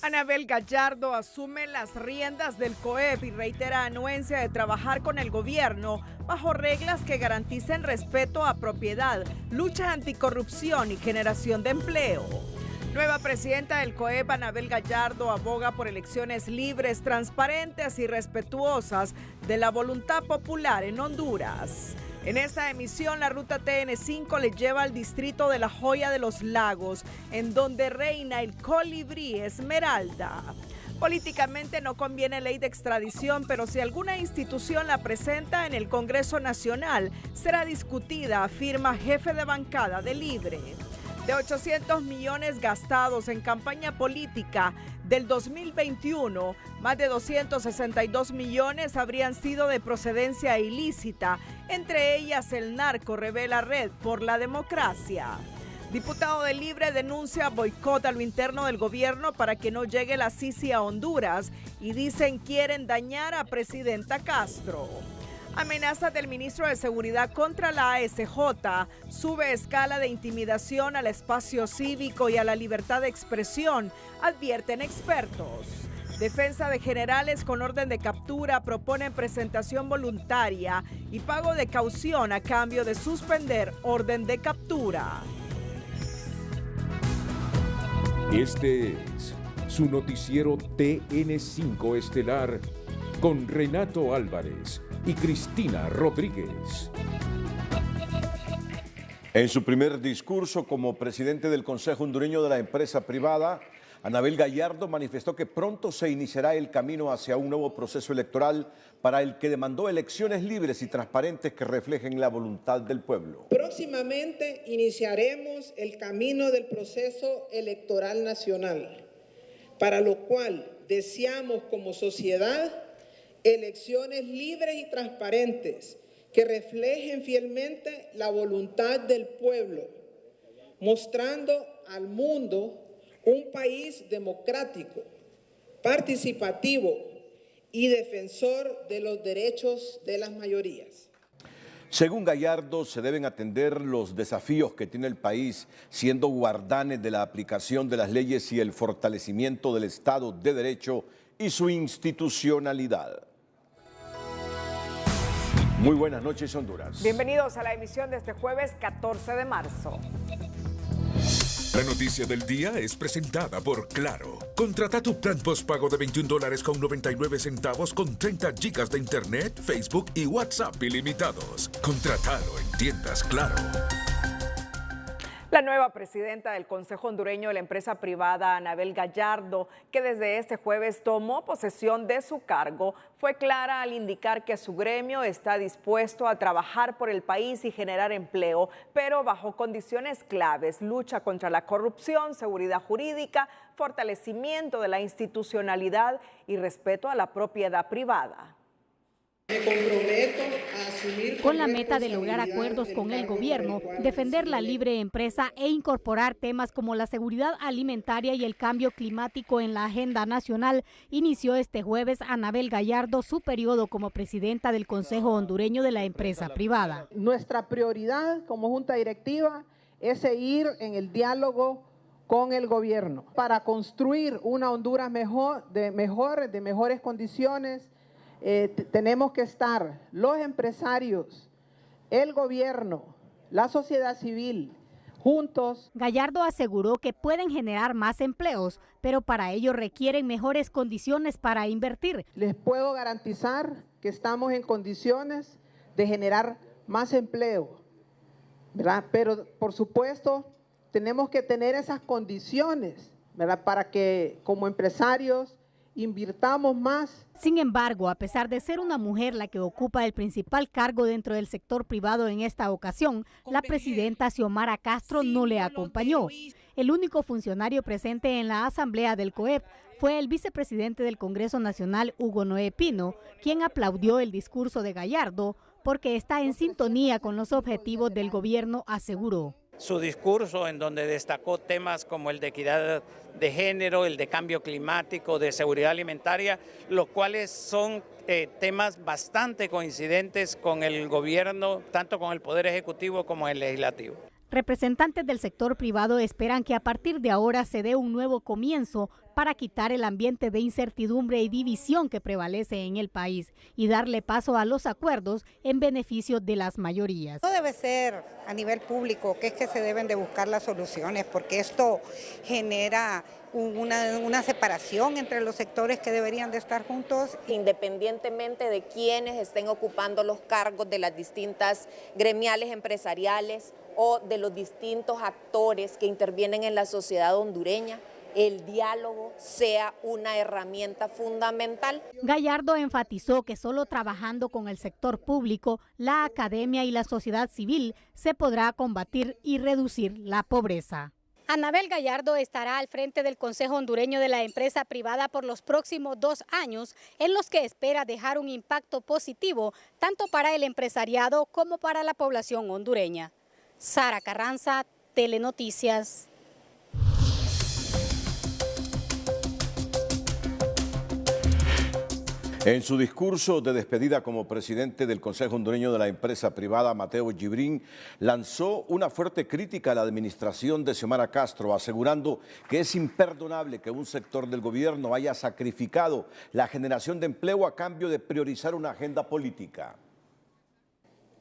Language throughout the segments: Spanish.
Anabel Gallardo asume las riendas del COEP y reitera anuencia de trabajar con el gobierno bajo reglas que garanticen respeto a propiedad, lucha anticorrupción y generación de empleo. Nueva presidenta del COEP, Anabel Gallardo, aboga por elecciones libres, transparentes y respetuosas de la voluntad popular en Honduras. En esta emisión, la ruta TN5 le lleva al distrito de La Joya de los Lagos, en donde reina el colibrí esmeralda. Políticamente no conviene ley de extradición, pero si alguna institución la presenta en el Congreso Nacional, será discutida, afirma jefe de bancada de Libre. De 800 millones gastados en campaña política del 2021, más de 262 millones habrían sido de procedencia ilícita, entre ellas el narco, revela Red por la Democracia. Diputado de Libre denuncia boicot a lo interno del gobierno para que no llegue la Sisi a Honduras y dicen quieren dañar a presidenta Castro. Amenazas del ministro de Seguridad contra la ASJ, sube escala de intimidación al espacio cívico y a la libertad de expresión, advierten expertos. Defensa de generales con orden de captura proponen presentación voluntaria y pago de caución a cambio de suspender orden de captura. Este es su noticiero TN5 Estelar con Renato Álvarez y Cristina Rodríguez. En su primer discurso como presidente del Consejo Hondureño de la Empresa Privada, Anabel Gallardo manifestó que pronto se iniciará el camino hacia un nuevo proceso electoral para el que demandó elecciones libres y transparentes que reflejen la voluntad del pueblo. Próximamente iniciaremos el camino del proceso electoral nacional, para lo cual deseamos como sociedad elecciones libres y transparentes que reflejen fielmente la voluntad del pueblo, mostrando al mundo un país democrático, participativo y defensor de los derechos de las mayorías. Según Gallardo, se deben atender los desafíos que tiene el país, siendo guardianes de la aplicación de las leyes y el fortalecimiento del Estado de Derecho y su institucionalidad. Muy buenas noches, Honduras. Bienvenidos a la emisión de este jueves 14 de marzo. La noticia del día es presentada por Claro. Contrata tu plan postpago de $21.99 con 30 gigas de internet, Facebook y WhatsApp ilimitados. Contratalo en tiendas Claro. La nueva presidenta del Consejo Hondureño de la Empresa Privada, Anabel Gallardo, que desde este jueves tomó posesión de su cargo, fue clara al indicar que su gremio está dispuesto a trabajar por el país y generar empleo, pero bajo condiciones claves: lucha contra la corrupción, seguridad jurídica, fortalecimiento de la institucionalidad y respeto a la propiedad privada. Me comprometo a asumir con la meta de lograr acuerdos con el gobierno, defender la libre empresa e incorporar temas como la seguridad alimentaria y el cambio climático en la agenda nacional. Inició este jueves Anabel Gallardo su periodo como presidenta del Consejo Hondureño de la Empresa Privada. Nuestra prioridad como junta directiva es seguir en el diálogo con el gobierno para construir una Honduras de mejores condiciones. Tenemos que estar los empresarios, el gobierno, la sociedad civil, juntos. Gallardo aseguró que pueden generar más empleos, pero para ello requieren mejores condiciones para invertir. Les puedo garantizar que estamos en condiciones de generar más empleo, ¿verdad? Pero por supuesto tenemos que tener esas condiciones, ¿verdad? Para que como empresarios invirtamos más. Sin embargo, a pesar de ser una mujer la que ocupa el principal cargo dentro del sector privado en esta ocasión, la presidenta Xiomara Castro no le acompañó. El único funcionario presente en la asamblea del COEP fue el vicepresidente del Congreso Nacional, Hugo Noé Pino, quien aplaudió el discurso de Gallardo porque está en sintonía con los objetivos del gobierno, aseguró. Su discurso, en donde destacó temas como el de equidad de género, el de cambio climático, de seguridad alimentaria, los cuales son temas bastante coincidentes con el gobierno, tanto con el Poder Ejecutivo como el Legislativo. Representantes del sector privado esperan que a partir de ahora se dé un nuevo comienzo para quitar el ambiente de incertidumbre y división que prevalece en el país y darle paso a los acuerdos en beneficio de las mayorías. No debe ser a nivel público, que es que se deben de buscar las soluciones, porque esto genera una separación entre los sectores que deberían de estar juntos. Independientemente de quienes estén ocupando los cargos de las distintas gremiales empresariales o de los distintos actores que intervienen en la sociedad hondureña, el diálogo sea una herramienta fundamental. Gallardo enfatizó que solo trabajando con el sector público, la academia y la sociedad civil se podrá combatir y reducir la pobreza. Anabel Gallardo estará al frente del Consejo Hondureño de la Empresa Privada por los próximos 2 años, en los que espera dejar un impacto positivo tanto para el empresariado como para la población hondureña. Sara Carranza, Telenoticias. En su discurso de despedida como presidente del Consejo Hondureño de la Empresa Privada, Mateo Gibrín lanzó una fuerte crítica a la administración de Xiomara Castro, asegurando que es imperdonable que un sector del gobierno haya sacrificado la generación de empleo a cambio de priorizar una agenda política.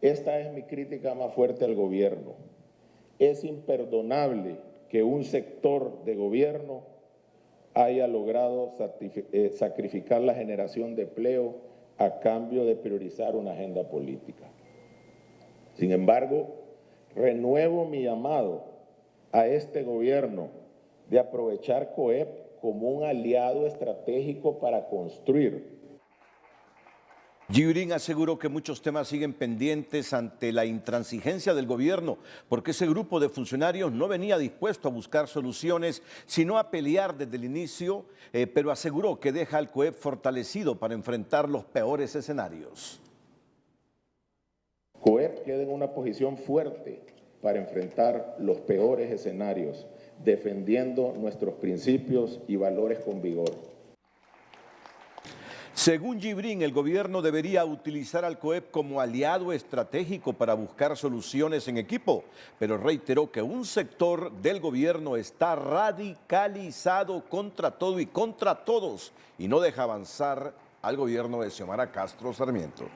Esta es mi crítica más fuerte al gobierno. Es imperdonable que un sector de gobierno haya logrado sacrificar la generación de empleo a cambio de priorizar una agenda política. Sin embargo, renuevo mi llamado a este gobierno de aprovechar COEP como un aliado estratégico para construir. Gibrín aseguró que muchos temas siguen pendientes ante la intransigencia del gobierno, porque ese grupo de funcionarios no venía dispuesto a buscar soluciones, sino a pelear desde el inicio, pero aseguró que deja al COEP fortalecido para enfrentar los peores escenarios. COEP queda en una posición fuerte para enfrentar los peores escenarios, defendiendo nuestros principios y valores con vigor. Según Gibrín, el gobierno debería utilizar al COEP como aliado estratégico para buscar soluciones en equipo, pero reiteró que un sector del gobierno está radicalizado contra todo y contra todos y no deja avanzar al gobierno de Xiomara Castro Sarmiento.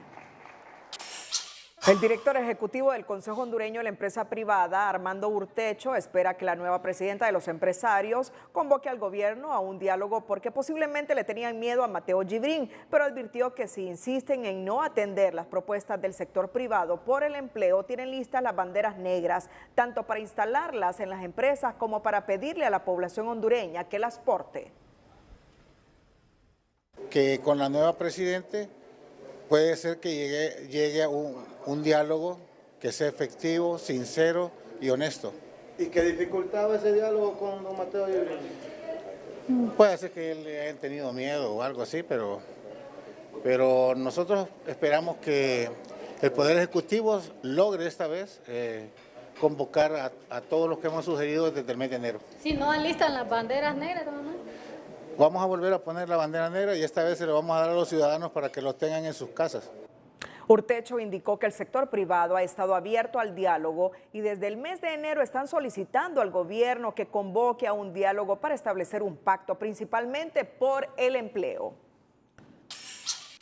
El director ejecutivo del Consejo Hondureño de la Empresa Privada, Armando Urtecho, espera que la nueva presidenta de los empresarios convoque al gobierno a un diálogo porque posiblemente le tenían miedo a Mateo Gibrín, pero advirtió que si insisten en no atender las propuestas del sector privado por el empleo, tienen listas las banderas negras, tanto para instalarlas en las empresas como para pedirle a la población hondureña que las porte. Que con la nueva presidenta puede ser que llegue a un diálogo que sea efectivo, sincero y honesto. ¿Y qué dificultaba ese diálogo con don Mateo Gibrín? Puede ser que él le hayan tenido miedo o algo así, pero nosotros esperamos que el Poder Ejecutivo logre esta vez convocar a todos los que hemos sugerido desde el mes de enero. Si no alistan las banderas negras, ¿no? Vamos a volver a poner la bandera negra y esta vez se lo vamos a dar a los ciudadanos para que los tengan en sus casas. Urtecho indicó que el sector privado ha estado abierto al diálogo y desde el mes de enero están solicitando al gobierno que convoque a un diálogo para establecer un pacto, principalmente por el empleo.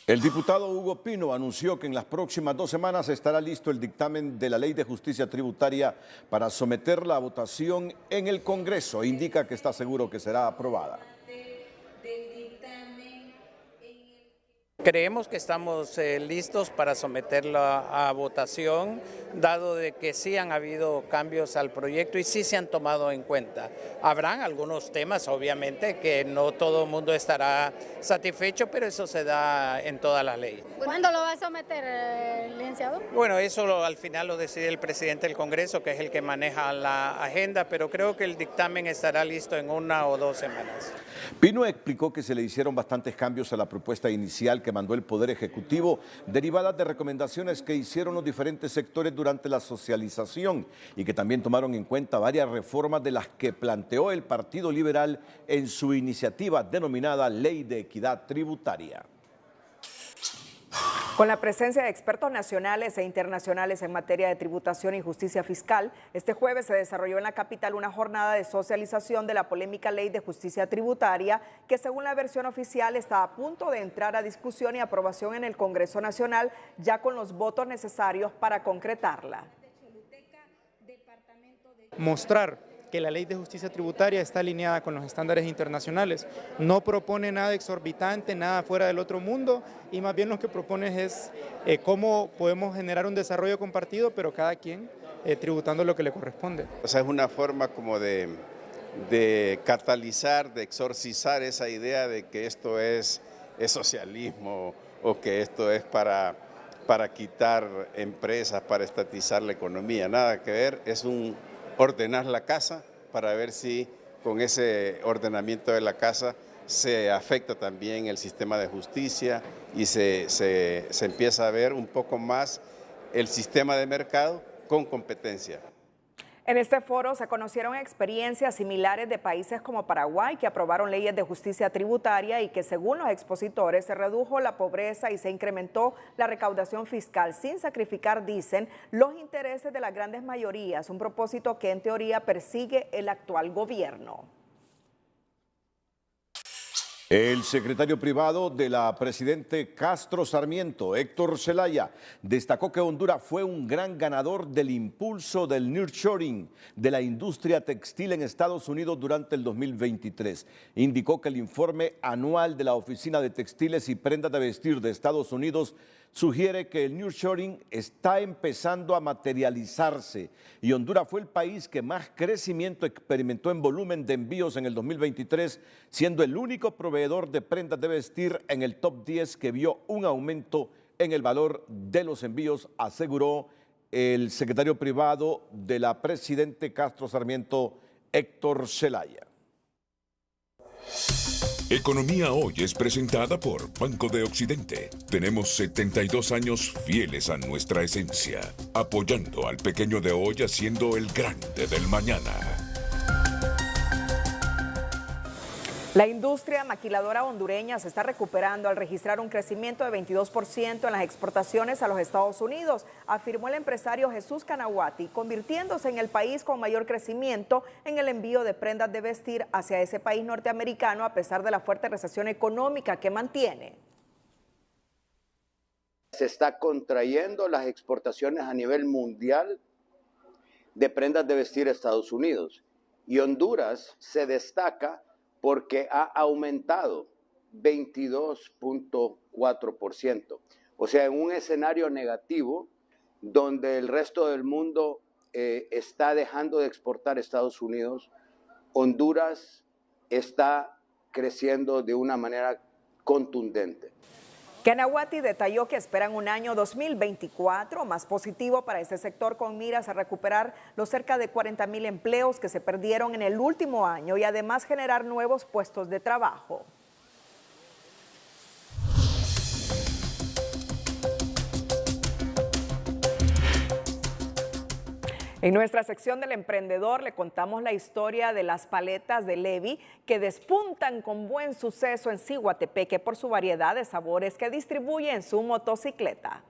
El diputado Hugo Pino anunció que en las próximas 2 semanas estará listo el dictamen de la Ley de Justicia Tributaria para someterla a votación en el Congreso. Indica que está seguro que será aprobada. Creemos que estamos listos para someterlo a votación, dado de que sí han habido cambios al proyecto y sí se han tomado en cuenta. Habrán algunos temas, obviamente, que no todo el mundo estará satisfecho, pero eso se da en todas las leyes. ¿Cuándo lo va a someter, licenciado? Bueno, eso al final lo decide el presidente del Congreso, que es el que maneja la agenda, pero creo que el dictamen estará listo en 1 o 2 semanas. Pino explicó que se le hicieron bastantes cambios a la propuesta inicial que mandó el Poder Ejecutivo, derivadas de recomendaciones que hicieron los diferentes sectores durante la socialización y que también tomaron en cuenta varias reformas de las que planteó el Partido Liberal en su iniciativa denominada Ley de Equidad Tributaria. Con la presencia de expertos nacionales e internacionales en materia de tributación y justicia fiscal, este jueves se desarrolló en la capital una jornada de socialización de la polémica ley de justicia tributaria que, según la versión oficial, está a punto de entrar a discusión y aprobación en el Congreso Nacional, ya con los votos necesarios para concretarla. Mostrar que la ley de justicia tributaria está alineada con los estándares internacionales. No propone nada exorbitante, nada fuera del otro mundo, y más bien lo que propone es cómo podemos generar un desarrollo compartido, pero cada quien tributando lo que le corresponde. O sea, es una forma como de catalizar, de exorcizar esa idea de que esto es socialismo o que esto es para quitar empresas, para estatizar la economía. Nada que ver, es ordenar la casa para ver si con ese ordenamiento de la casa se afecta también el sistema de justicia y se empieza a ver un poco más el sistema de mercado con competencia. En este foro se conocieron experiencias similares de países como Paraguay, que aprobaron leyes de justicia tributaria y que, según los expositores, se redujo la pobreza y se incrementó la recaudación fiscal sin sacrificar, dicen, los intereses de las grandes mayorías, un propósito que en teoría persigue el actual gobierno. El secretario privado de la presidente Castro Sarmiento, Héctor Zelaya, destacó que Honduras fue un gran ganador del impulso del nearshoring de la industria textil en Estados Unidos durante el 2023. Indicó que el informe anual de la Oficina de Textiles y Prendas de Vestir de Estados Unidos sugiere que el nearshoring está empezando a materializarse y Honduras fue el país que más crecimiento experimentó en volumen de envíos en el 2023, siendo el único proveedor de prendas de vestir en el top 10 que vio un aumento en el valor de los envíos, aseguró el secretario privado de la presidente Castro Sarmiento, Héctor Zelaya. Economía Hoy es presentada por Banco de Occidente. Tenemos 72 años fieles a nuestra esencia, apoyando al pequeño de hoy haciendo el grande del mañana. La industria maquiladora hondureña se está recuperando al registrar un crecimiento de 22% en las exportaciones a los Estados Unidos, afirmó el empresario Jesús Canahuati, convirtiéndose en el país con mayor crecimiento en el envío de prendas de vestir hacia ese país norteamericano a pesar de la fuerte recesión económica que mantiene. Se está contrayendo las exportaciones a nivel mundial de prendas de vestir a Estados Unidos y Honduras se destaca porque ha aumentado 22.4%. O sea, en un escenario negativo donde el resto del mundo está dejando de exportar a Estados Unidos, Honduras está creciendo de una manera contundente. Canahuati detalló que esperan un año 2024 más positivo para este sector con miras a recuperar los cerca de 40,000 empleos que se perdieron en el último año y además generar nuevos puestos de trabajo. En nuestra sección del emprendedor le contamos la historia de las paletas de Levi que despuntan con buen suceso en Ciguatepeque por su variedad de sabores que distribuye en su motocicleta.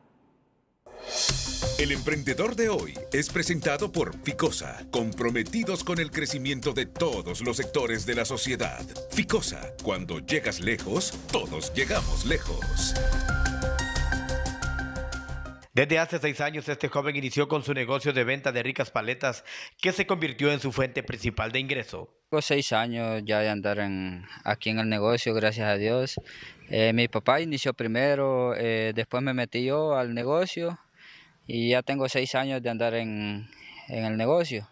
El emprendedor de hoy es presentado por Ficosa, comprometidos con el crecimiento de todos los sectores de la sociedad. Ficosa, cuando llegas lejos, todos llegamos lejos. Desde hace 6 años, este joven inició con su negocio de venta de ricas paletas, que se convirtió en su fuente principal de ingreso. Tengo 6 años ya de andar aquí en el negocio, gracias a Dios. Mi papá inició primero, después me metí yo al negocio y ya tengo 6 años de andar en el negocio.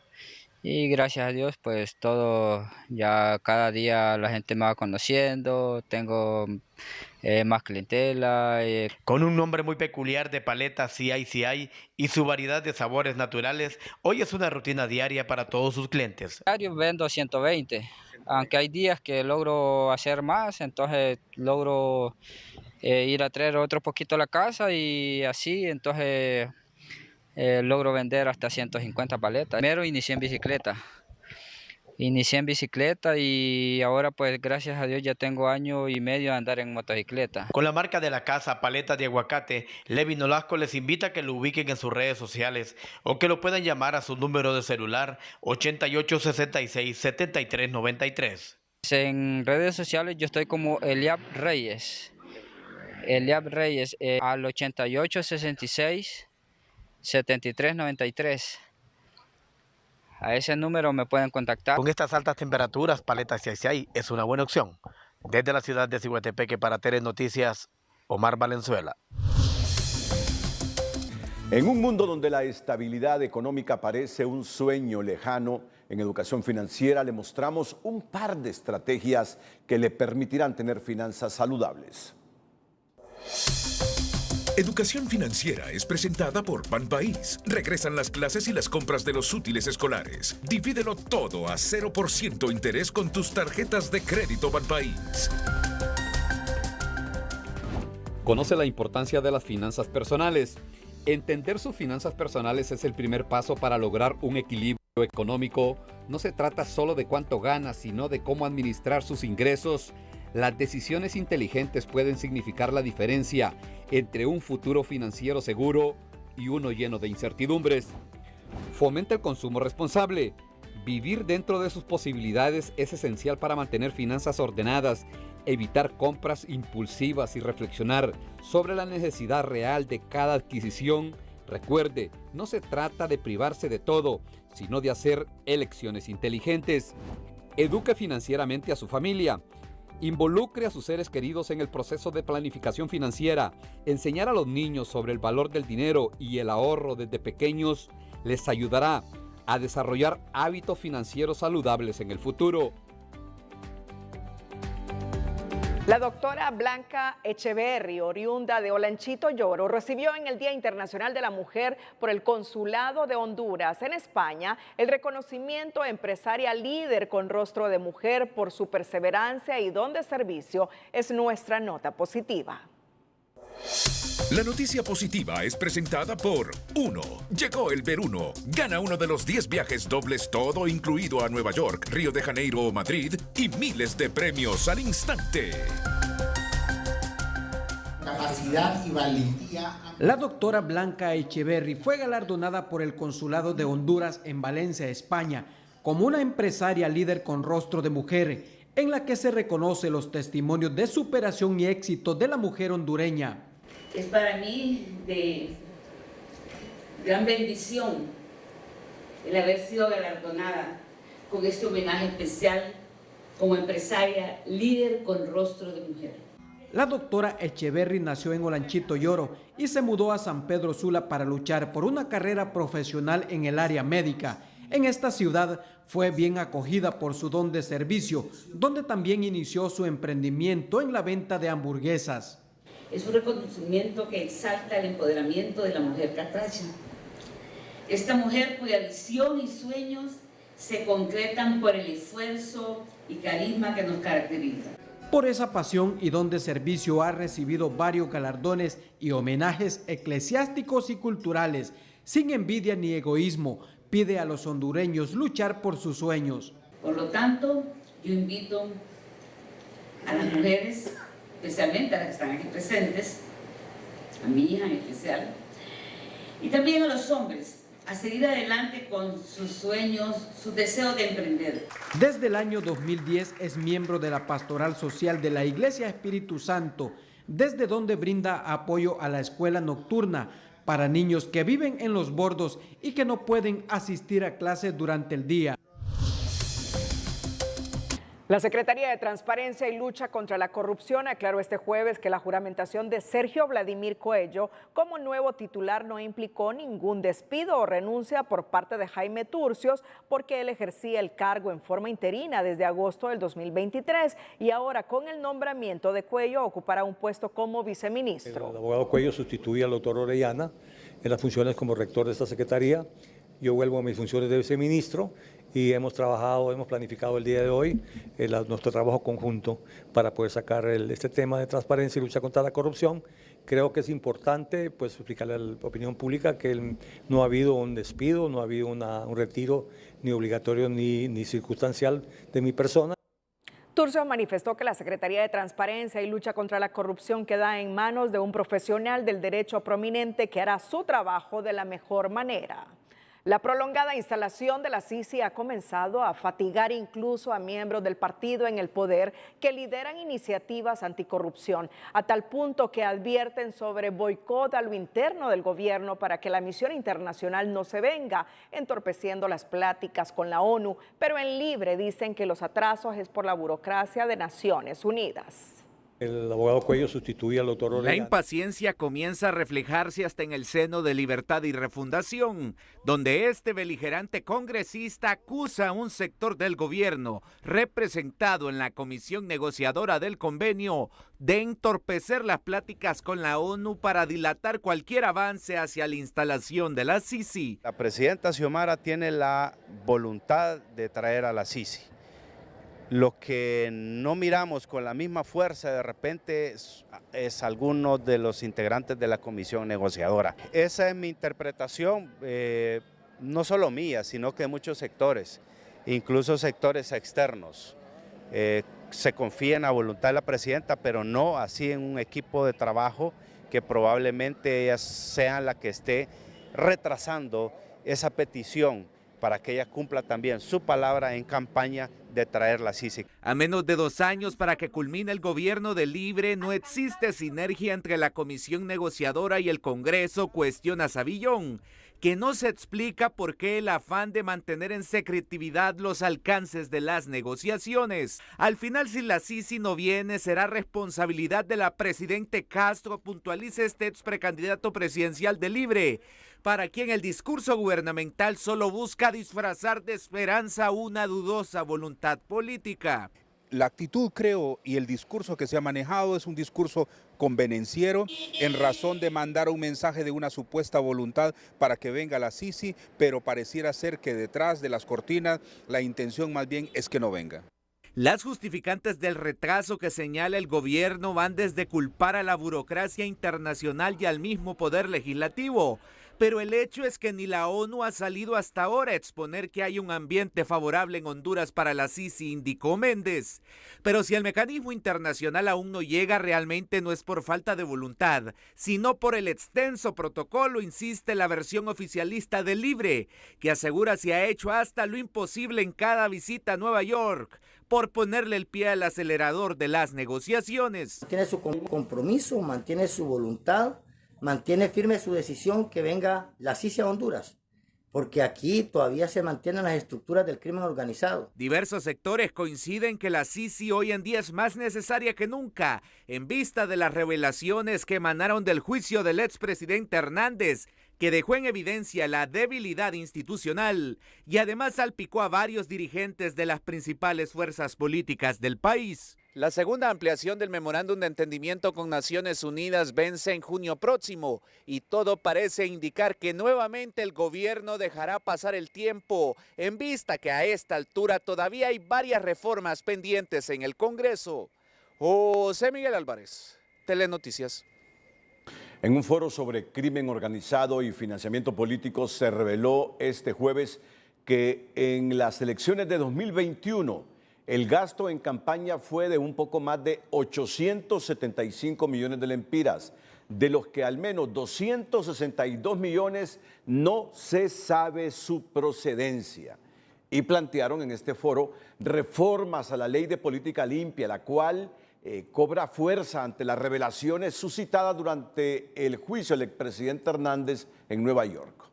Y gracias a Dios, pues todo, ya cada día la gente me va conociendo, tengo más clientela. Con un nombre muy peculiar de paletas CI y su variedad de sabores naturales, hoy es una rutina diaria para todos sus clientes. Diario vendo 120, aunque hay días que logro hacer más, entonces logro ir a traer otro poquito a la casa y así, entonces logro vender hasta 150 paletas. Primero inicié en bicicleta. Inicié en bicicleta y ahora pues gracias a Dios ya tengo 1.5 años de andar en motocicleta. Con la marca de la casa Paletas de Aguacate, Levi Nolasco les invita a que lo ubiquen en sus redes sociales o que lo puedan llamar a su número de celular 8866-7393. En redes sociales yo estoy como Eliab Reyes. Eliab Reyes al 8866-7393. A ese número me pueden contactar. Con estas altas temperaturas, Paletas CICI es una buena opción. Desde la ciudad de Ciguatepeque para Tele Noticias, Omar Valenzuela. En un mundo donde la estabilidad económica parece un sueño lejano, en educación financiera le mostramos un par de estrategias que le permitirán tener finanzas saludables. Educación Financiera es presentada por Banpaís. Regresan las clases y las compras de los útiles escolares. Divídelo todo a 0% interés con tus tarjetas de crédito Banpaís. Conoce la importancia de las finanzas personales. Entender sus finanzas personales es el primer paso para lograr un equilibrio económico. No se trata solo de cuánto gana, sino de cómo administrar sus ingresos. Las decisiones inteligentes pueden significar la diferencia entre un futuro financiero seguro y uno lleno de incertidumbres. Fomenta el consumo responsable. Vivir dentro de sus posibilidades es esencial para mantener finanzas ordenadas, evitar compras impulsivas y reflexionar sobre la necesidad real de cada adquisición. Recuerde, no se trata de privarse de todo, sino de hacer elecciones inteligentes. Eduque financieramente a su familia. Involucre a sus seres queridos en el proceso de planificación financiera. Enseñar a los niños sobre el valor del dinero y el ahorro desde pequeños les ayudará a desarrollar hábitos financieros saludables en el futuro. La doctora Blanca Echeverry, oriunda de Olanchito Lloro, recibió en el Día Internacional de la Mujer por el Consulado de Honduras en España el reconocimiento empresaria líder con rostro de mujer por su perseverancia y don de servicio. Es nuestra nota positiva. La noticia positiva es presentada por 1. Llegó el Veruno. Gana uno de los 10 viajes dobles, todo incluido a Nueva York, Río de Janeiro o Madrid y miles de premios al instante. Capacidad y valentía. La doctora Blanca Echeverry fue galardonada por el Consulado de Honduras en Valencia, España, como una empresaria líder con rostro de mujer, en la que se reconoce los testimonios de superación y éxito de la mujer hondureña. Es para mí de gran bendición el haber sido galardonada con este homenaje especial como empresaria líder con rostro de mujer. La doctora Echeverry nació en Olanchito Lloro y se mudó a San Pedro Sula para luchar por una carrera profesional en el área médica. En esta ciudad fue bien acogida por su don de servicio, donde también inició su emprendimiento en la venta de hamburguesas. Es un reconocimiento que exalta el empoderamiento de la mujer catracha. Esta mujer cuya visión y sueños se concretan por el esfuerzo y carisma que nos caracteriza. Por esa pasión y don de servicio ha recibido varios galardones y homenajes eclesiásticos y culturales. Sin envidia ni egoísmo, pide a los hondureños luchar por sus sueños. Por lo tanto, yo invito a las mujeres, especialmente a las que están aquí presentes, a mi hija en especial, y también a los hombres, a seguir adelante con sus sueños, sus deseos de emprender. Desde el año 2010 es miembro de la Pastoral Social de la Iglesia Espíritu Santo, desde donde brinda apoyo a la escuela nocturna para niños que viven en los bordos y que no pueden asistir a clases durante el día. La Secretaría de Transparencia y Lucha contra la Corrupción aclaró este jueves que la juramentación de Sergio Vladimir Coello como nuevo titular no implicó ningún despido o renuncia por parte de Jaime Turcios, porque él ejercía el cargo en forma interina desde agosto del 2023 y ahora con el nombramiento de Coello ocupará un puesto como viceministro. El abogado Coello sustituye al doctor Orellana en las funciones como rector de esta secretaría. Yo vuelvo a mis funciones de viceministro y hemos trabajado, hemos planificado el día de hoy nuestro trabajo conjunto para poder sacar este tema de transparencia y lucha contra la corrupción. Creo que es importante pues explicarle a la opinión pública que no ha habido un despido, no ha habido un retiro ni obligatorio ni circunstancial de mi persona. Turcio manifestó que la Secretaría de Transparencia y Lucha contra la Corrupción queda en manos de un profesional del derecho prominente que hará su trabajo de la mejor manera. La prolongada instalación de la Sisi ha comenzado a fatigar incluso a miembros del partido en el poder que lideran iniciativas anticorrupción, a tal punto que advierten sobre boicot a lo interno del gobierno para que la misión internacional no se venga, entorpeciendo las pláticas con la ONU, pero en Libre dicen que los atrasos es por la burocracia de Naciones Unidas. El abogado Cuello sustituye al doctor Orellana. La impaciencia comienza a reflejarse hasta en el seno de Libertad y Refundación, donde este beligerante congresista acusa a un sector del gobierno representado en la comisión negociadora del convenio de entorpecer las pláticas con la ONU para dilatar cualquier avance hacia la instalación de la Sisi. La presidenta Xiomara tiene la voluntad de traer a la Sisi. Lo que no miramos con la misma fuerza de repente es algunos de los integrantes de la comisión negociadora. Esa es mi interpretación, no solo mía, sino que de muchos sectores, incluso sectores externos. Se confía en la voluntad de la presidenta, pero no así en un equipo de trabajo que probablemente ellas sean la que esté retrasando esa petición para que ella cumpla también su palabra en campaña de traer la Sisi. A menos de 2 años para que culmine el gobierno de Libre, no existe sinergia entre la comisión negociadora y el Congreso, cuestiona Savillón, que no se explica por qué el afán de mantener en secretividad los alcances de las negociaciones. Al final, si la Sisi no viene, será responsabilidad de la presidente Castro, puntualiza este ex precandidato presidencial de Libre, para quien el discurso gubernamental solo busca disfrazar de esperanza una dudosa voluntad política. La actitud, creo, y el discurso que se ha manejado es un discurso convenenciero en razón de mandar un mensaje de una supuesta voluntad para que venga la Sisi, pero pareciera ser que detrás de las cortinas la intención más bien es que no venga. Las justificantes del retraso que señala el gobierno van desde culpar a la burocracia internacional y al mismo poder legislativo. Pero el hecho es que ni la ONU ha salido hasta ahora a exponer que hay un ambiente favorable en Honduras para la Sisi, indicó Méndez. Pero si el mecanismo internacional aún no llega, realmente no es por falta de voluntad, sino por el extenso protocolo, insiste la versión oficialista de Libre, que asegura se ha hecho hasta lo imposible en cada visita a Nueva York por ponerle el pie al acelerador de las negociaciones. Mantiene su compromiso, mantiene su voluntad, mantiene firme su decisión que venga la Sisi a Honduras, porque aquí todavía se mantienen las estructuras del crimen organizado. Diversos sectores coinciden que la Sisi hoy en día es más necesaria que nunca, en vista de las revelaciones que emanaron del juicio del expresidente Hernández, que dejó en evidencia la debilidad institucional y además salpicó a varios dirigentes de las principales fuerzas políticas del país. La segunda ampliación del memorándum de entendimiento con Naciones Unidas vence en junio próximo y todo parece indicar que nuevamente el gobierno dejará pasar el tiempo en vista que a esta altura todavía hay varias reformas pendientes en el Congreso. José Miguel Álvarez, Telenoticias. En un foro sobre crimen organizado y financiamiento político se reveló este jueves que en las elecciones de 2021 el gasto en campaña fue de un poco más de 875 millones de lempiras, de los que al menos 262 millones no se sabe su procedencia. Y plantearon en este foro reformas a la ley de política limpia, la cual cobra fuerza ante las revelaciones suscitadas durante el juicio del expresidente Hernández en Nueva York.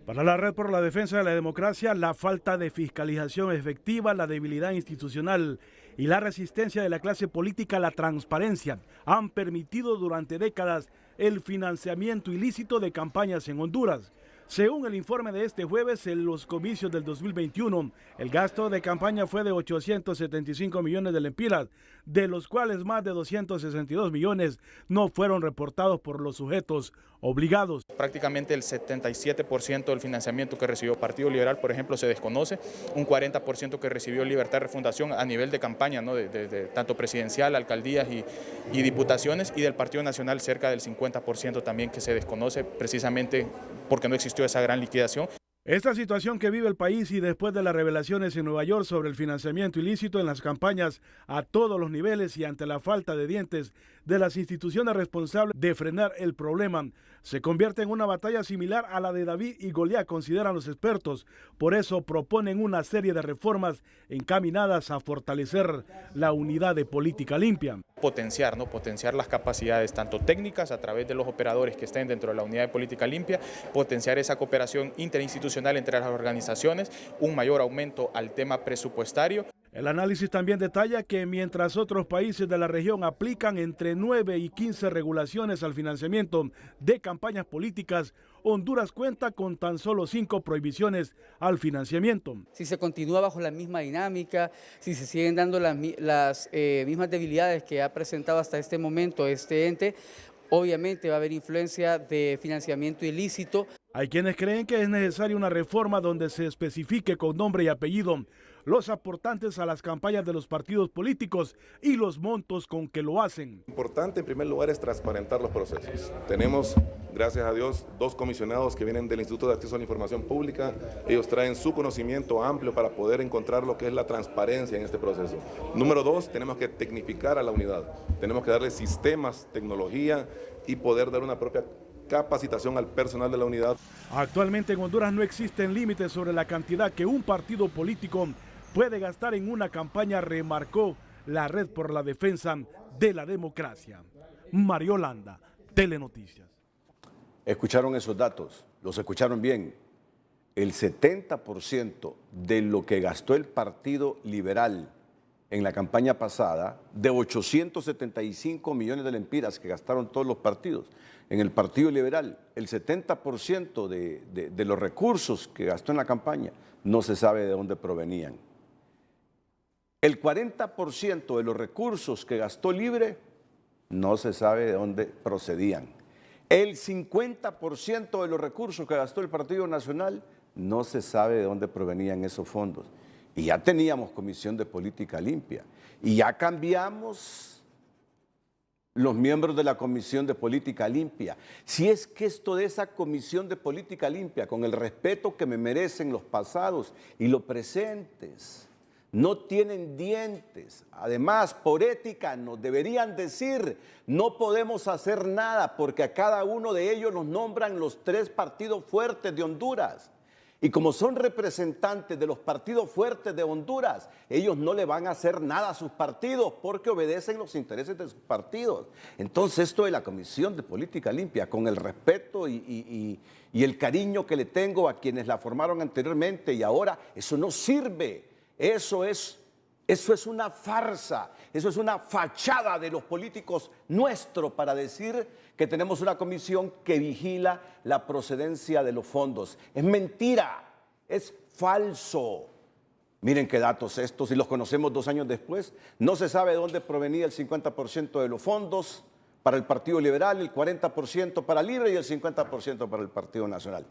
Para la Red por la Defensa de la Democracia, la falta de fiscalización efectiva, la debilidad institucional y la resistencia de la clase política a la transparencia han permitido durante décadas el financiamiento ilícito de campañas en Honduras. Según el informe de este jueves, en los comicios del 2021, el gasto de campaña fue de 875 millones de lempiras, de los cuales más de 262 millones no fueron reportados por los sujetos obligados. Prácticamente el 77% del financiamiento que recibió Partido Liberal, por ejemplo, se desconoce, un 40% que recibió Libertad de Refundación a nivel de campaña, ¿no? de tanto presidencial, alcaldías y diputaciones, y del Partido Nacional cerca del 50% también que se desconoce precisamente porque no existió esa gran liquidación. Esta situación que vive el país y después de las revelaciones en Nueva York sobre el financiamiento ilícito en las campañas a todos los niveles y ante la falta de dientes de las instituciones responsables de frenar el problema, se convierte en una batalla similar a la de David y Goliat, consideran los expertos. Por eso proponen una serie de reformas encaminadas a fortalecer la unidad de política limpia. Potenciar las capacidades tanto técnicas a través de los operadores que estén dentro de la unidad de política limpia, potenciar esa cooperación interinstitucional entre las organizaciones, un mayor aumento al tema presupuestario. El análisis también detalla que mientras otros países de la región aplican entre 9 y 15 regulaciones al financiamiento de campañas políticas, Honduras cuenta con tan solo 5 prohibiciones al financiamiento. Si se continúa bajo la misma dinámica, si se siguen dando las mismas debilidades que ha presentado hasta este momento este ente, obviamente va a haber influencia de financiamiento ilícito. Hay quienes creen que es necesaria una reforma donde se especifique con nombre y apellido los aportantes a las campañas de los partidos políticos y los montos con que lo hacen. Importante en primer lugar es transparentar los procesos. Tenemos, gracias a Dios, 2 comisionados que vienen del Instituto de Acceso a la Información Pública. Ellos traen su conocimiento amplio para poder encontrar lo que es la transparencia en este proceso. Número 2, tenemos que tecnificar a la unidad. Tenemos que darle sistemas, tecnología y poder dar una propia capacitación al personal de la unidad. Actualmente en Honduras no existen límites sobre la cantidad que un partido político puede gastar en una campaña, remarcó la Red por la Defensa de la Democracia. Mario Landa, Telenoticias. Escucharon esos datos, los escucharon bien. El 70% de lo que gastó el Partido Liberal en la campaña pasada, de 875 millones de lempiras que gastaron todos los partidos, en el Partido Liberal, el 70% de los recursos que gastó en la campaña no se sabe de dónde provenían. El 40% de los recursos que gastó Libre no se sabe de dónde procedían. El 50% de los recursos que gastó el Partido Nacional no se sabe de dónde provenían esos fondos. Y ya teníamos Comisión de Política Limpia. Y ya cambiamos los miembros de la Comisión de Política Limpia. Si es que esto de esa Comisión de Política Limpia, con el respeto que me merecen los pasados y los presentes, no tienen dientes. Además, por ética nos deberían decir, no podemos hacer nada porque a cada uno de ellos los nombran los 3 partidos fuertes de Honduras. Y como son representantes de los partidos fuertes de Honduras, ellos no le van a hacer nada a sus partidos porque obedecen los intereses de sus partidos. Entonces esto de la Comisión de Política Limpia, con el respeto y el cariño que le tengo a quienes la formaron anteriormente y ahora, eso no sirve. Eso es una farsa, eso es una fachada de los políticos nuestros para decir que tenemos una comisión que vigila la procedencia de los fondos. Es mentira, es falso. Miren qué datos estos, y los conocemos 2 años después. No se sabe de dónde provenía el 50% de los fondos para el Partido Liberal, el 40% para Libre y el 50% para el Partido Nacional.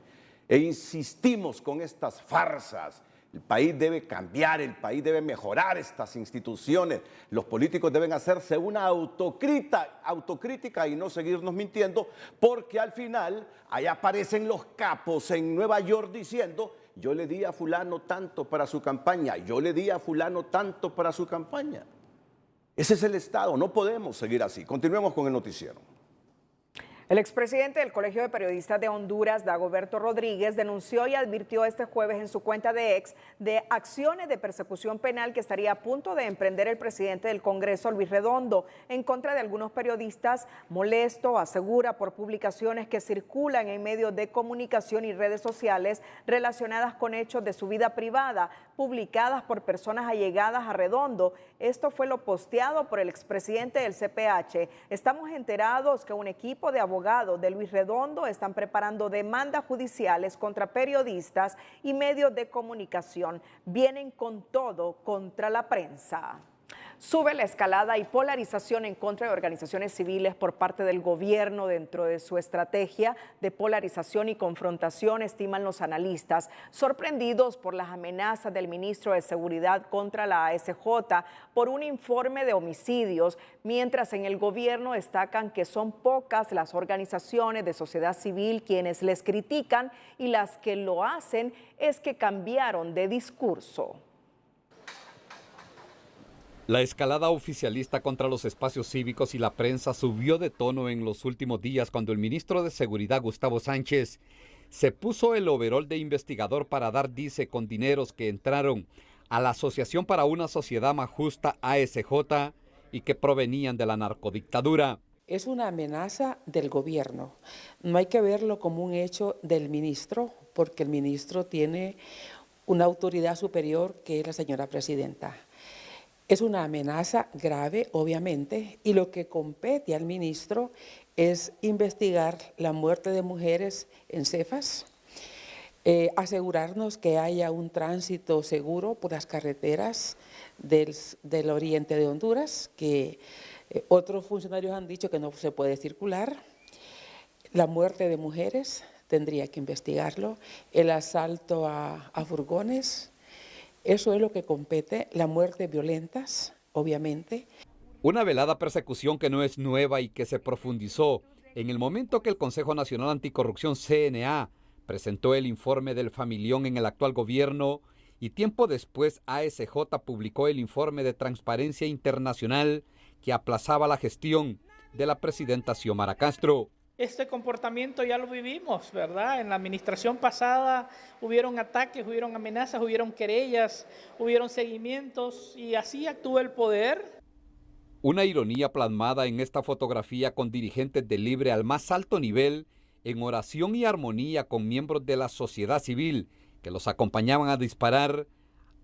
E insistimos con estas farsas. El país debe cambiar, el país debe mejorar estas instituciones. Los políticos deben hacerse una autocrítica y no seguirnos mintiendo, porque al final ahí aparecen los capos en Nueva York diciendo, yo le di a fulano tanto para su campaña, yo le di a fulano tanto para su campaña. Ese es el Estado, no podemos seguir así. Continuemos con el noticiero. El expresidente del Colegio de Periodistas de Honduras, Dagoberto Rodríguez, denunció y advirtió este jueves en su cuenta de X de acciones de persecución penal que estaría a punto de emprender el presidente del Congreso, Luis Redondo, en contra de algunos periodistas. Molesto, asegura, por publicaciones que circulan en medios de comunicación y redes sociales relacionadas con hechos de su vida privada, publicadas por personas allegadas a Redondo. Esto fue lo posteado por el expresidente del CPH. Estamos enterados que un equipo de abogados de Luis Redondo están preparando demandas judiciales contra periodistas y medios de comunicación. Vienen con todo contra la prensa. Sube la escalada y polarización en contra de organizaciones civiles por parte del gobierno dentro de su estrategia de polarización y confrontación, estiman los analistas, sorprendidos por las amenazas del ministro de Seguridad contra la ASJ por un informe de homicidios, mientras en el gobierno destacan que son pocas las organizaciones de sociedad civil quienes les critican y las que lo hacen es que cambiaron de discurso. La escalada oficialista contra los espacios cívicos y la prensa subió de tono en los últimos días cuando el ministro de Seguridad, Gustavo Sánchez, se puso el overol de investigador para dar dice con dineros que entraron a la Asociación para una Sociedad Más Justa, ASJ, y que provenían de la narcodictadura. Es una amenaza del gobierno. No hay que verlo como un hecho del ministro, porque el ministro tiene una autoridad superior que es la señora presidenta. Es una amenaza grave, obviamente, y lo que compete al ministro es investigar la muerte de mujeres en Cefas, asegurarnos que haya un tránsito seguro por las carreteras del oriente de Honduras, que otros funcionarios han dicho que no se puede circular. La muerte de mujeres, tendría que investigarlo. El asalto a furgones. Eso es lo que compete, la muerte violentas, obviamente. Una velada persecución que no es nueva y que se profundizó en el momento que el Consejo Nacional Anticorrupción, CNA, presentó el informe del familión en el actual gobierno y tiempo después ASJ publicó el informe de Transparencia Internacional que aplazaba la gestión de la presidenta Xiomara Castro. Este comportamiento ya lo vivimos, ¿verdad? En la administración pasada hubieron ataques, hubieron amenazas, hubieron querellas, hubieron seguimientos y así actúa el poder. Una ironía plasmada en esta fotografía con dirigentes de Libre al más alto nivel, en oración y armonía con miembros de la sociedad civil que los acompañaban a disparar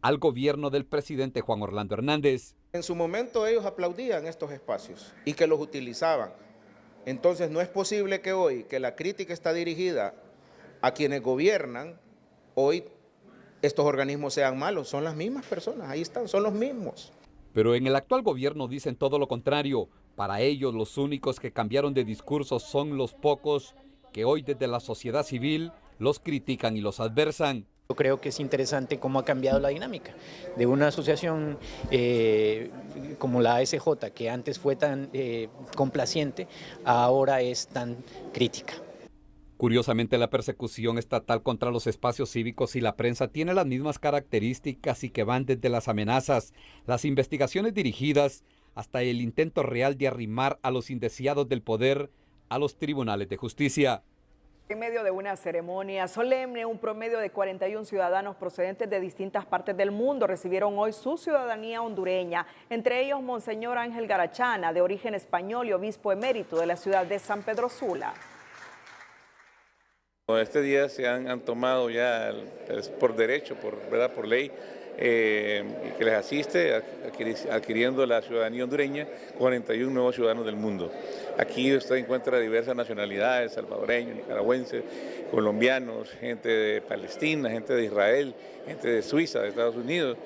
al gobierno del presidente Juan Orlando Hernández. En su momento ellos aplaudían estos espacios y que los utilizaban. Entonces no es posible que hoy, que la crítica está dirigida a quienes gobiernan, hoy estos organismos sean malos. Son las mismas personas, ahí están, son los mismos. Pero en el actual gobierno dicen todo lo contrario. Para ellos los únicos que cambiaron de discurso son los pocos que hoy desde la sociedad civil los critican y los adversan. Yo creo que es interesante cómo ha cambiado la dinámica de una asociación como la ASJ, que antes fue tan complaciente, ahora es tan crítica. Curiosamente, la persecución estatal contra los espacios cívicos y la prensa tiene las mismas características y que van desde las amenazas, las investigaciones dirigidas, hasta el intento real de arrimar a los indeseados del poder a los tribunales de justicia. En medio de una ceremonia solemne, un promedio de 41 ciudadanos procedentes de distintas partes del mundo recibieron hoy su ciudadanía hondureña, entre ellos Monseñor Ángel Garachana, de origen español y obispo emérito de la ciudad de San Pedro Sula. Este día se han tomado ya por derecho, por ley, que les asiste adquiriendo la ciudadanía hondureña 41 nuevos ciudadanos del mundo. Aquí usted encuentra diversas nacionalidades, salvadoreños, nicaragüenses, colombianos, gente de Palestina, gente de Israel, gente de Suiza, de Estados Unidos,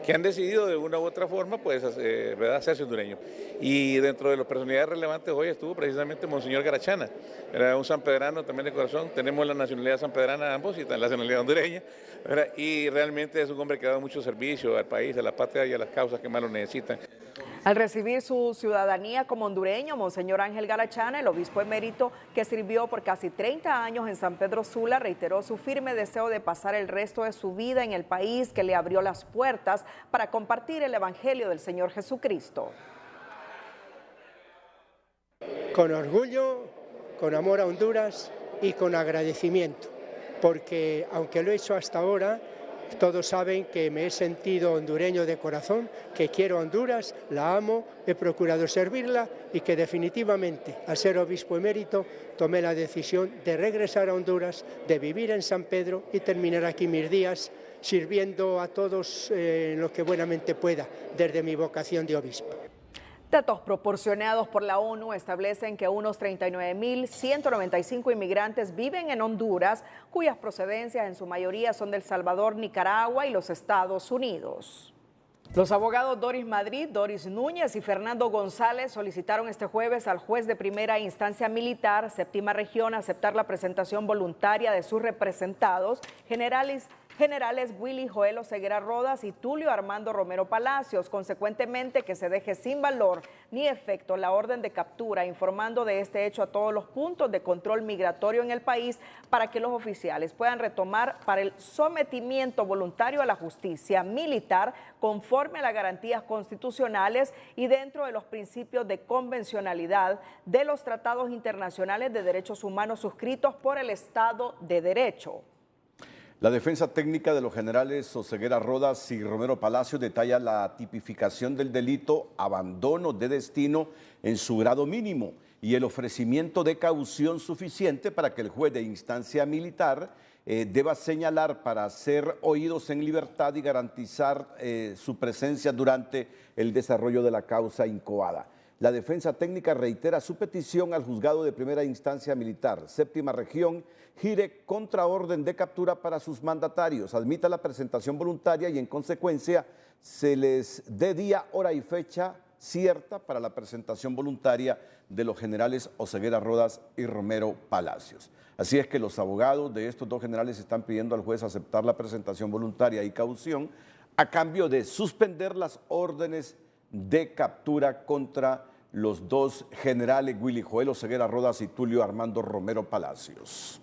que han decidido de una u otra forma pues, hacerse hondureños. Y dentro de las personalidades relevantes hoy estuvo precisamente Monseñor Garachana, era un sanpedrano también de corazón, tenemos la nacionalidad sanpedrana ambos y la nacionalidad hondureña, ¿verdad? Y realmente es un hombre que ha dado mucho servicio al país, a la patria y a las causas que más lo necesitan. Al recibir su ciudadanía como hondureño, Monseñor Ángel Garachana, el obispo emérito que sirvió por casi 30 años en San Pedro Sula, reiteró su firme deseo de pasar el resto de su vida en el país que le abrió las puertas para compartir el evangelio del Señor Jesucristo. Con orgullo, con amor a Honduras y con agradecimiento, porque aunque lo he hecho hasta ahora, todos saben que me he sentido hondureño de corazón, que quiero a Honduras, la amo, he procurado servirla y que definitivamente, al ser obispo emérito, tomé la decisión de regresar a Honduras, de vivir en San Pedro y terminar aquí mis días sirviendo a todos en lo que buenamente pueda, desde mi vocación de obispo. Datos proporcionados por la ONU establecen que unos 39.195 inmigrantes viven en Honduras, cuyas procedencias en su mayoría son de El Salvador, Nicaragua y los Estados Unidos. Los abogados Doris Madrid, Doris Núñez y Fernando González solicitaron este jueves al juez de primera instancia militar, séptima región, aceptar la presentación voluntaria de sus representados, generales Willy Joel Oseguera Rodas y Tulio Armando Romero Palacios, consecuentemente que se deje sin valor ni efecto la orden de captura, informando de este hecho a todos los puntos de control migratorio en el país para que los oficiales puedan retomar para el sometimiento voluntario a la justicia militar conforme a las garantías constitucionales y dentro de los principios de convencionalidad de los tratados internacionales de derechos humanos suscritos por el Estado de Derecho. La defensa técnica de los generales Oseguera Rodas y Romero Palacio detalla la tipificación del delito abandono de destino en su grado mínimo y el ofrecimiento de caución suficiente para que el juez de instancia militar deba señalar para ser oídos en libertad y garantizar su presencia durante el desarrollo de la causa incoada. La defensa técnica reitera su petición al juzgado de primera instancia militar, séptima región, gire contra orden de captura para sus mandatarios, admita la presentación voluntaria y en consecuencia se les dé día, hora y fecha cierta para la presentación voluntaria de los generales Oseguera Rodas y Romero Palacios. Así es que los abogados de estos dos generales están pidiendo al juez aceptar la presentación voluntaria y caución a cambio de suspender las órdenes de captura contra los dos generales Willy Joel Oseguera Rodas y Tulio Armando Romero Palacios.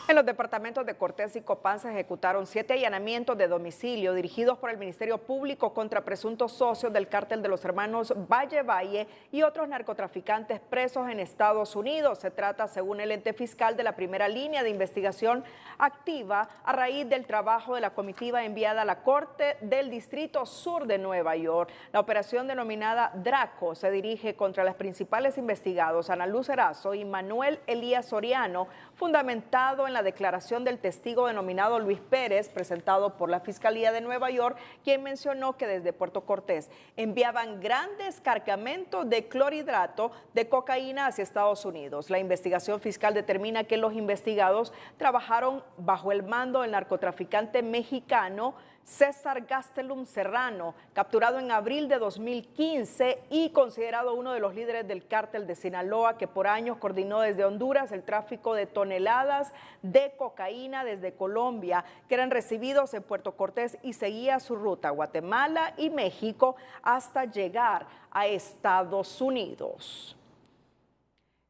En los departamentos de Cortés y Copán se ejecutaron 7 allanamientos de domicilio dirigidos por el Ministerio Público contra presuntos socios del cártel de los hermanos Valle y otros narcotraficantes presos en Estados Unidos. Se trata, según el ente fiscal, de la primera línea de investigación activa a raíz del trabajo de la comitiva enviada a la Corte del Distrito Sur de Nueva York. La operación denominada Draco se dirige contra los principales investigados, Ana Luz Erazo y Manuel Elías Soriano, fundamentado en la declaración del testigo denominado Luis Pérez, presentado por la Fiscalía de Nueva York, quien mencionó que desde Puerto Cortés enviaban grandes cargamentos de clorhidrato de cocaína hacia Estados Unidos. La investigación fiscal determina que los investigados trabajaron bajo el mando del narcotraficante mexicano César Gastelum Serrano, capturado en abril de 2015 y considerado uno de los líderes del cártel de Sinaloa, que por años coordinó desde Honduras el tráfico de toneladas de cocaína desde Colombia, que eran recibidos en Puerto Cortés y seguía su ruta a Guatemala y México hasta llegar a Estados Unidos.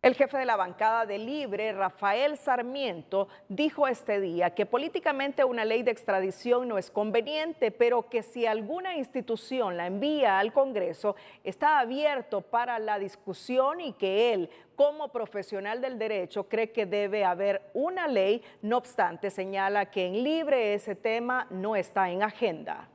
El jefe de la bancada de Libre, Rafael Sarmiento, dijo este día que políticamente una ley de extradición no es conveniente, pero que si alguna institución la envía al Congreso, está abierto para la discusión y que él, como profesional del derecho, cree que debe haber una ley. No obstante, señala que en Libre ese tema no está en agenda.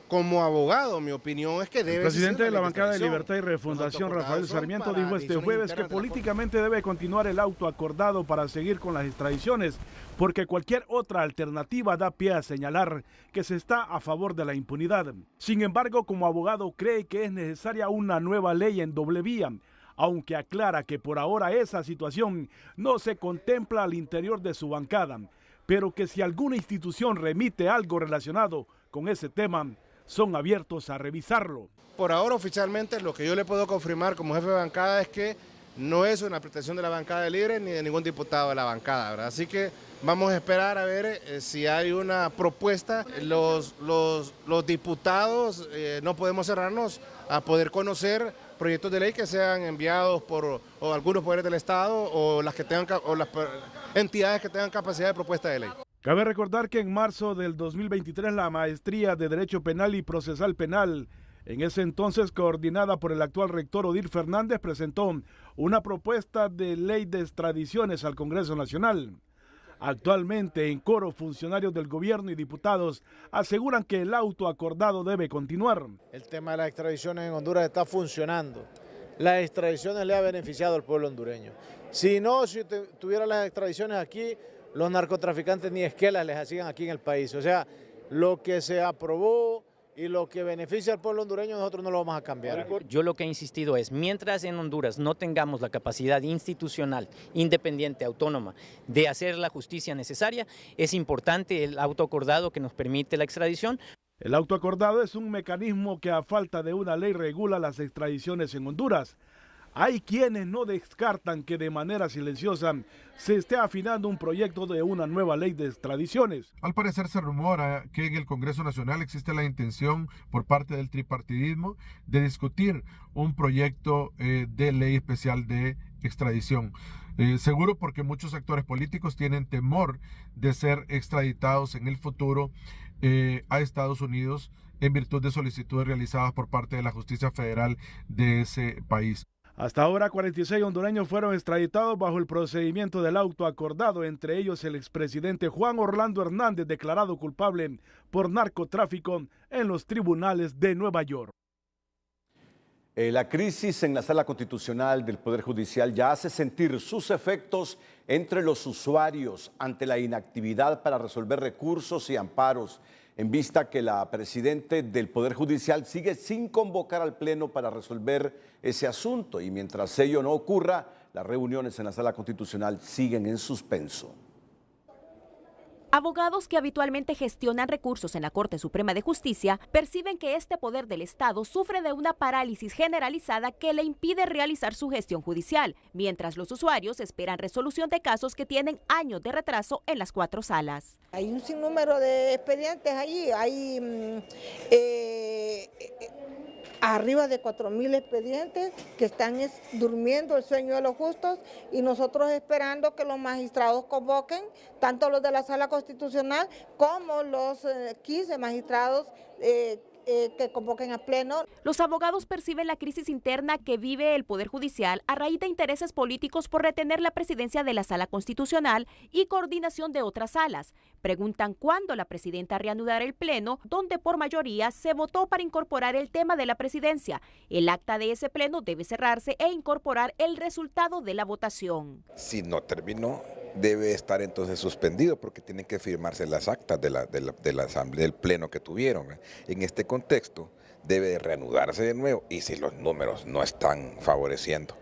Como abogado, mi opinión es que debe... El presidente de la bancada de Libertad y Refundación, Rafael Sarmiento, dijo este jueves que políticamente debe continuar el auto acordado para seguir con las extradiciones, porque cualquier otra alternativa da pie a señalar que se está a favor de la impunidad. Sin embargo, como abogado cree que es necesaria una nueva ley en doble vía, aunque aclara que por ahora esa situación no se contempla al interior de su bancada, pero que si alguna institución remite algo relacionado con ese tema, son abiertos a revisarlo. Por ahora, oficialmente, lo que yo le puedo confirmar como jefe de bancada es que no es una pretensión de la bancada de Libre ni de ningún diputado de la bancada, ¿verdad? Así que vamos a esperar a ver si hay una propuesta. Los diputados no podemos cerrarnos a poder conocer proyectos de ley que sean enviados por algunos poderes del Estado o las entidades que tengan capacidad de propuesta de ley. Cabe recordar que en marzo del 2023 la Maestría de Derecho Penal y Procesal Penal, en ese entonces coordinada por el actual rector Odir Fernández, presentó una propuesta de ley de extradiciones al Congreso Nacional. Actualmente, en coro, funcionarios del gobierno y diputados aseguran que el auto acordado debe continuar. El tema de las extradiciones en Honduras está funcionando. Las extradiciones le ha beneficiado al pueblo hondureño. Si tuviera las extradiciones aquí, los narcotraficantes ni esquelas les hacían aquí en el país. O sea, lo que se aprobó y lo que beneficia al pueblo hondureño nosotros no lo vamos a cambiar. Yo lo que he insistido es, mientras en Honduras no tengamos la capacidad institucional, independiente, autónoma, de hacer la justicia necesaria, es importante el autoacordado que nos permite la extradición. El autoacordado es un mecanismo que a falta de una ley regula las extradiciones en Honduras. Hay quienes no descartan que de manera silenciosa se esté afinando un proyecto de una nueva ley de extradiciones. Al parecer se rumora que en el Congreso Nacional existe la intención por parte del tripartidismo de discutir un proyecto de ley especial de extradición. Seguro porque muchos actores políticos tienen temor de ser extraditados en el futuro a Estados Unidos en virtud de solicitudes realizadas por parte de la justicia federal de ese país. Hasta ahora 46 hondureños fueron extraditados bajo el procedimiento del autoacordado, entre ellos el expresidente Juan Orlando Hernández, declarado culpable por narcotráfico en los tribunales de Nueva York. La crisis en la Sala Constitucional del Poder Judicial ya hace sentir sus efectos entre los usuarios ante la inactividad para resolver recursos y amparos, en vista que la presidenta del Poder Judicial sigue sin convocar al Pleno para resolver ese asunto. Y mientras ello no ocurra, las reuniones en la Sala Constitucional siguen en suspenso. Abogados que habitualmente gestionan recursos en la Corte Suprema de Justicia perciben que este poder del Estado sufre de una parálisis generalizada que le impide realizar su gestión judicial, mientras los usuarios esperan resolución de casos que tienen años de retraso en las 4 salas. Hay un sinnúmero de expedientes allí, hay arriba de 4.000 expedientes que están durmiendo el sueño de los justos y nosotros esperando que los magistrados convoquen, tanto los de la Sala Constitucional como los 15 magistrados que convoquen a pleno. Los abogados perciben la crisis interna que vive el Poder Judicial a raíz de intereses políticos por retener la presidencia de la Sala Constitucional y coordinación de otras salas. Preguntan cuándo la presidenta reanudará el pleno, donde por mayoría se votó para incorporar el tema de la presidencia. El acta de ese pleno debe cerrarse e incorporar el resultado de la votación. Si no terminó, debe estar entonces suspendido porque tienen que firmarse las actas de la asamblea, del pleno que tuvieron. En este contexto debe reanudarse de nuevo y si los números no están favoreciendo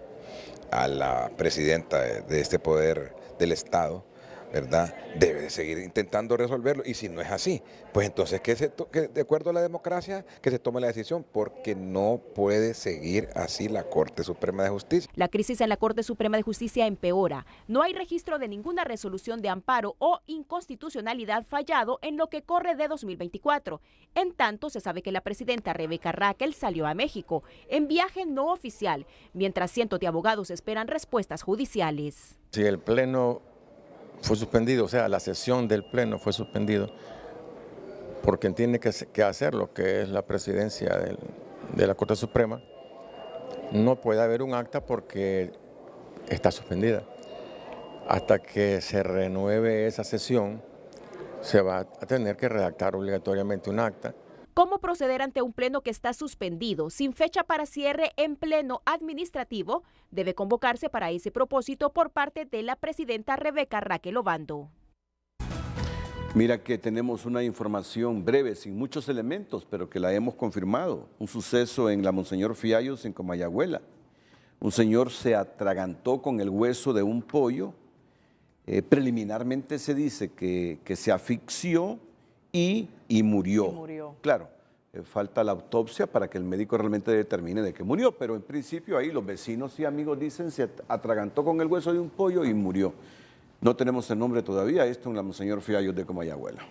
a la presidenta de este poder del Estado, ¿verdad? Debe de seguir intentando resolverlo y si no es así, pues entonces que de acuerdo a la democracia que se tome la decisión porque no puede seguir así la Corte Suprema de Justicia. La crisis en la Corte Suprema de Justicia empeora. No hay registro de ninguna resolución de amparo o inconstitucionalidad fallado en lo que corre de 2024. En tanto, se sabe que la presidenta Rebeca Raquel salió a México en viaje no oficial, mientras cientos de abogados esperan respuestas judiciales. Si el Pleno fue suspendido, o sea, la sesión del Pleno fue suspendido por quien tiene que hacer lo que es la presidencia de la Corte Suprema, no puede haber un acta porque está suspendida. Hasta que se renueve esa sesión, se va a tener que redactar obligatoriamente un acta. ¿Cómo proceder ante un pleno que está suspendido, sin fecha para cierre en pleno administrativo? Debe convocarse para ese propósito por parte de la presidenta Rebeca Raquel Obando. Mira que tenemos una información breve, sin muchos elementos, pero que la hemos confirmado. Un suceso en la Monseñor Fiallos, en Comayagüela. Un señor se atragantó con el hueso de un pollo. Preliminarmente se dice que se asfixió y murió. Claro, falta la autopsia para que el médico realmente determine de qué murió, pero en principio ahí los vecinos y amigos dicen se atragantó con el hueso de un pollo y murió. No tenemos el nombre todavía, esto en la Monseñor Fiallos de Comayagüela.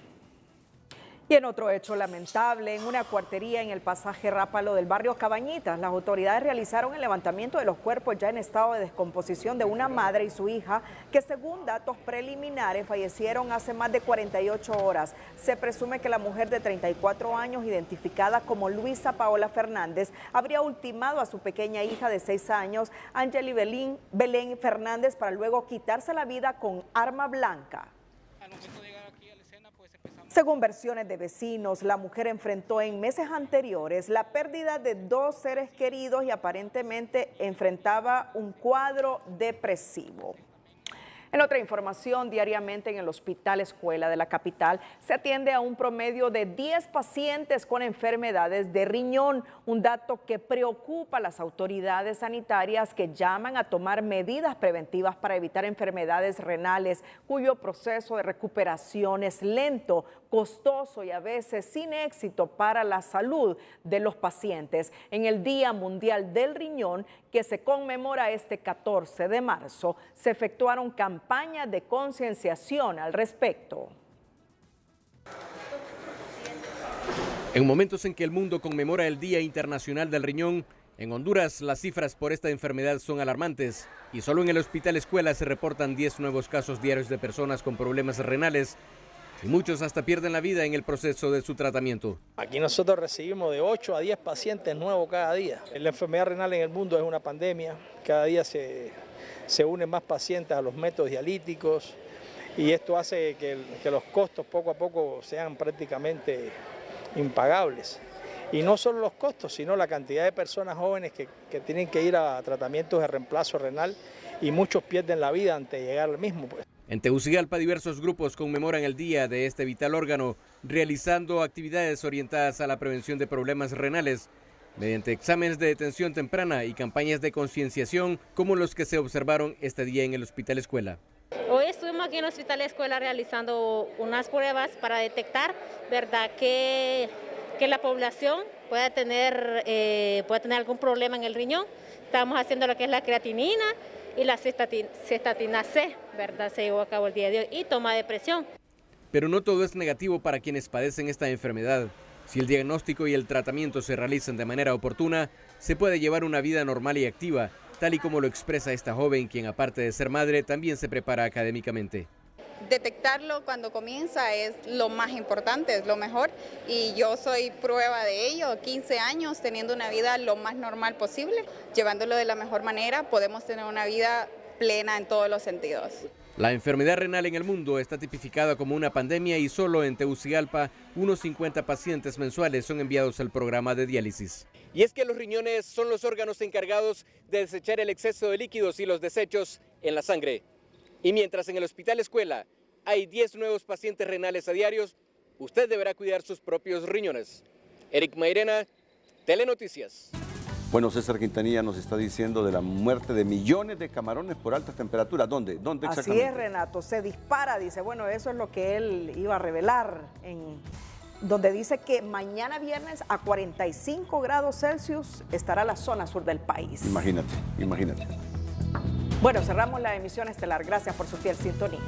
Y en otro hecho lamentable, en una cuartería en el pasaje Rápalo del barrio Cabañitas, las autoridades realizaron el levantamiento de los cuerpos ya en estado de descomposición de una madre y su hija, que según datos preliminares fallecieron hace más de 48 horas. Se presume que la mujer de 34 años, identificada como Luisa Paola Fernández, habría ultimado a su pequeña hija de 6 años, Angeli Belén Fernández, para luego quitarse la vida con arma blanca. Según versiones de vecinos, la mujer enfrentó en meses anteriores la pérdida de 2 seres queridos y aparentemente enfrentaba un cuadro depresivo. En otra información, diariamente en el Hospital Escuela de la capital se atiende a un promedio de 10 pacientes con enfermedades de riñón, un dato que preocupa a las autoridades sanitarias que llaman a tomar medidas preventivas para evitar enfermedades renales, cuyo proceso de recuperación es lento, costoso y a veces sin éxito para la salud de los pacientes. En el Día Mundial del Riñón, que se conmemora este 14 de marzo, se efectuaron campañas de concienciación al respecto. En momentos en que el mundo conmemora el Día Internacional del Riñón, en Honduras las cifras por esta enfermedad son alarmantes y solo en el Hospital Escuela se reportan 10 nuevos casos diarios de personas con problemas renales y muchos hasta pierden la vida en el proceso de su tratamiento. Aquí nosotros recibimos de 8 a 10 pacientes nuevos cada día. La enfermedad renal en el mundo es una pandemia, cada día se unen más pacientes a los métodos dialíticos y esto hace que los costos poco a poco sean prácticamente impagables. Y no solo los costos, sino la cantidad de personas jóvenes que tienen que ir a tratamientos de reemplazo renal y muchos pierden la vida antes de llegar al mismo, pues. En Tegucigalpa, diversos grupos conmemoran el día de este vital órgano, realizando actividades orientadas a la prevención de problemas renales, mediante exámenes de detención temprana y campañas de concienciación como los que se observaron este día en el Hospital Escuela. Hoy estuvimos aquí en el Hospital Escuela realizando unas pruebas para detectar, ¿verdad?, que la población pueda tener algún problema en el riñón. Estamos haciendo lo que es la creatinina y la cistatina C, ¿verdad? Se llevó a cabo el día de hoy, y toma de presión. Pero no todo es negativo para quienes padecen esta enfermedad. Si el diagnóstico y el tratamiento se realizan de manera oportuna, se puede llevar una vida normal y activa, tal y como lo expresa esta joven, quien aparte de ser madre, también se prepara académicamente. Detectarlo cuando comienza es lo más importante, es lo mejor, y yo soy prueba de ello. 15 años teniendo una vida lo más normal posible, llevándolo de la mejor manera, podemos tener una vida plena en todos los sentidos. La enfermedad renal en el mundo está tipificada como una pandemia y solo en Tegucigalpa unos 50 pacientes mensuales son enviados al programa de diálisis. Y es que los riñones son los órganos encargados de desechar el exceso de líquidos y los desechos en la sangre. Y mientras en el Hospital Escuela hay 10 nuevos pacientes renales a diarios, usted deberá cuidar sus propios riñones. Eric Mairena, Telenoticias. Bueno, César Quintanilla nos está diciendo de la muerte de millones de camarones por altas temperaturas. ¿Dónde exactamente? Así es, Renato, se dispara, dice. Bueno, eso es lo que él iba a revelar, donde dice que mañana viernes a 45 grados Celsius estará la zona sur del país. Imagínate. Bueno, cerramos la emisión estelar. Gracias por su fiel sintonía.